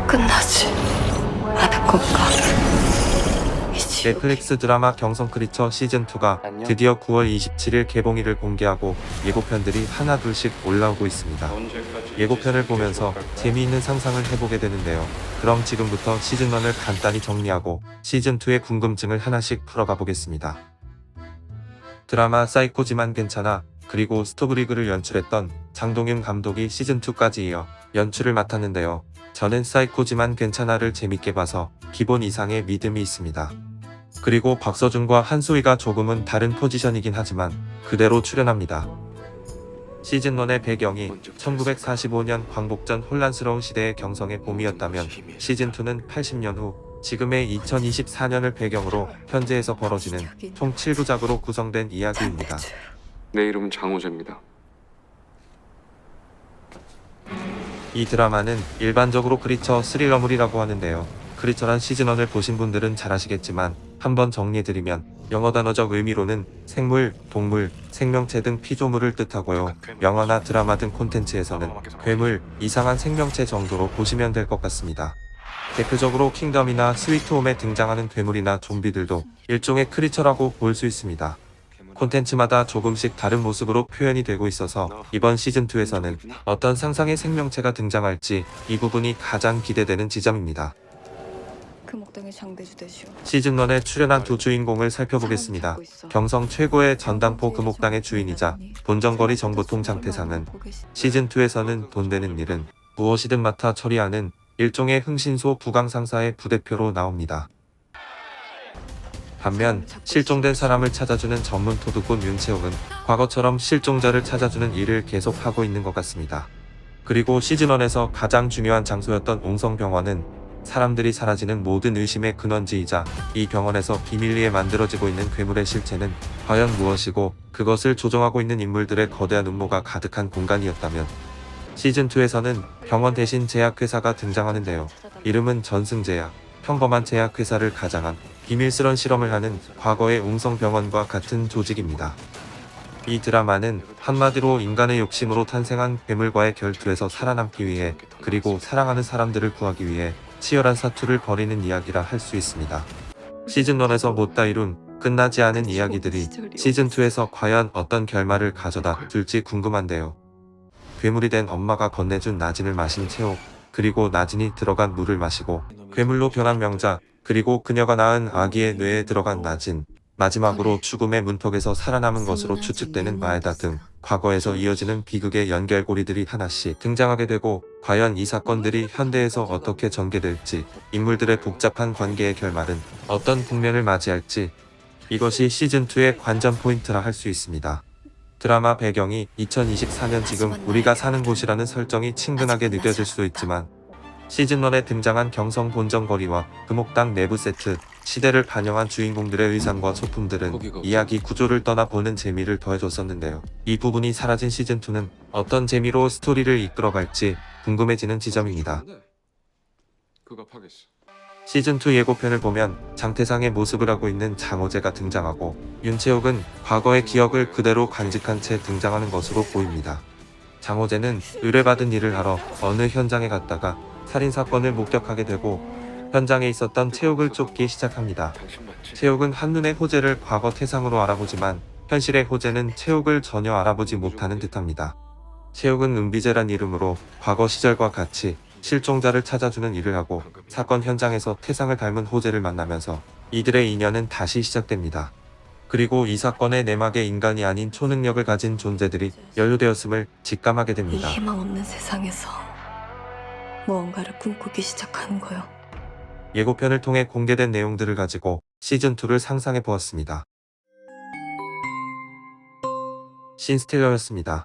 끝나지 않을 건가? 넷플릭스 드라마 경성 크리처 시즌2가 드디어 9월 27일 개봉일을 공개하고 예고편들이 하나둘씩 올라오고 있습니다. 예고편을 보면서 재미있는 상상을 해보게 되는데요. 그럼 지금부터 시즌1을 간단히 정리하고 시즌2의 궁금증을 하나씩 풀어가 보겠습니다. 드라마 사이코지만 괜찮아 그리고 스토브리그를 연출했던 장동윤 감독이 시즌2까지 이어 연출을 맡았는데요. 저는 사이코지만 괜찮아를 재밌게 봐서 기본 이상의 믿음이 있습니다. 그리고 박서준과 한소희가 조금은 다른 포지션이긴 하지만 그대로 출연합니다. 시즌1의 배경이 1945년 광복전 혼란스러운 시대의 경성의 봄이었다면 시즌2는 80년 후 지금의 2024년을 배경으로 현재에서 벌어지는 총 7부작으로 구성된 이야기입니다. 내 이름은 장호재입니다. 이 드라마는 일반적으로 크리처 스릴러물이라고 하는데요. 크리처란 시즌1을 보신 분들은 잘 아시겠지만 한번 정리해드리면 영어 단어적 의미로는 생물, 동물, 생명체 등 피조물을 뜻하고요. 영화나 드라마 등 콘텐츠에서는 괴물, 이상한 생명체 정도로 보시면 될 것 같습니다. 대표적으로 킹덤이나 스위트홈에 등장하는 괴물이나 좀비들도 일종의 크리처라고 볼 수 있습니다. 콘텐츠마다 조금씩 다른 모습으로 표현이 되고 있어서 이번 시즌2에서는 어떤 상상의 생명체가 등장할지 이 부분이 가장 기대되는 지점입니다. 시즌1에 출연한 두 주인공을 살펴보겠습니다. 경성 최고의 전당포 금옥당의 주인이자 본정거리 정보통 장태상은 시즌2에서는 돈 되는 일은 무엇이든 맡아 처리하는 일종의 흥신소 부강상사의 부대표로 나옵니다. 반면 실종된 사람을 찾아주는 전문 도둑꾼 윤채옥은 과거처럼 실종자를 찾아주는 일을 계속하고 있는 것 같습니다. 그리고 시즌1에서 가장 중요한 장소였던 옹성병원은 사람들이 사라지는 모든 의심의 근원지이자 이 병원에서 비밀리에 만들어지고 있는 괴물의 실체는 과연 무엇이고 그것을 조종하고 있는 인물들의 거대한 음모가 가득한 공간이었다면 시즌2에서는 병원 대신 제약회사가 등장하는데요. 이름은 전승제약, 평범한 제약회사를 가장한 비밀스런 실험을 하는 과거의 웅성병원과 같은 조직입니다. 이 드라마는 한마디로 인간의 욕심으로 탄생한 괴물과의 결투에서 살아남기 위해 그리고 사랑하는 사람들을 구하기 위해 치열한 사투를 벌이는 이야기라 할 수 있습니다. 시즌1에서 못다 이룬 끝나지 않은 이야기들이 시즌2에서 과연 어떤 결말을 가져다 줄지 궁금한데요. 괴물이 된 엄마가 건네준 나진을 마신 채옥, 그리고 나진이 들어간 물을 마시고 괴물로 변한 명자, 그리고 그녀가 낳은 아기의 뇌에 들어간 나진, 마지막으로 죽음의 문턱에서 살아남은 것으로 추측되는 마에다 등 과거에서 이어지는 비극의 연결고리들이 하나씩 등장하게 되고 과연 이 사건들이 현대에서 어떻게 전개될지, 인물들의 복잡한 관계의 결말은 어떤 국면을 맞이할지, 이것이 시즌2의 관전 포인트라 할 수 있습니다. 드라마 배경이 2024년 지금 우리가 사는 곳이라는 설정이 친근하게 느껴질 수도 있지만 시즌1에 등장한 경성 본정거리와 금옥당 내부 세트, 시대를 반영한 주인공들의 의상과 소품들은 이야기 구조를 떠나 보는 재미를 더해줬었는데요. 이 부분이 사라진 시즌2는 어떤 재미로 스토리를 이끌어갈지 궁금해지는 지점입니다. 시즌2 예고편을 보면 장태상의 모습을 하고 있는 장호재가 등장하고 윤채옥은 과거의 기억을 그대로 간직한 채 등장하는 것으로 보입니다. 장호재는 의뢰받은 일을 하러 어느 현장에 갔다가 살인사건을 목격하게 되고 현장에 있었던 채옥을 쫓기 시작합니다. 채옥은 한눈에 호재를 과거 태상으로 알아보지만 현실의 호재는 채옥을 전혀 알아보지 못하는 듯합니다. 채옥은 은비제란 이름으로 과거 시절과 같이 실종자를 찾아주는 일을 하고 사건 현장에서 태상을 닮은 호재를 만나면서 이들의 인연은 다시 시작됩니다. 그리고 이 사건의 내막에 인간이 아닌 초능력을 가진 존재들이 연루되었음을 직감하게 됩니다. 이 희망 없는 세상에서 무언가를 꿈꾸기 시작하는 거요. 예고편을 통해 공개된 내용들을 가지고 시즌2를 상상해 보았습니다. 신스틸러였습니다.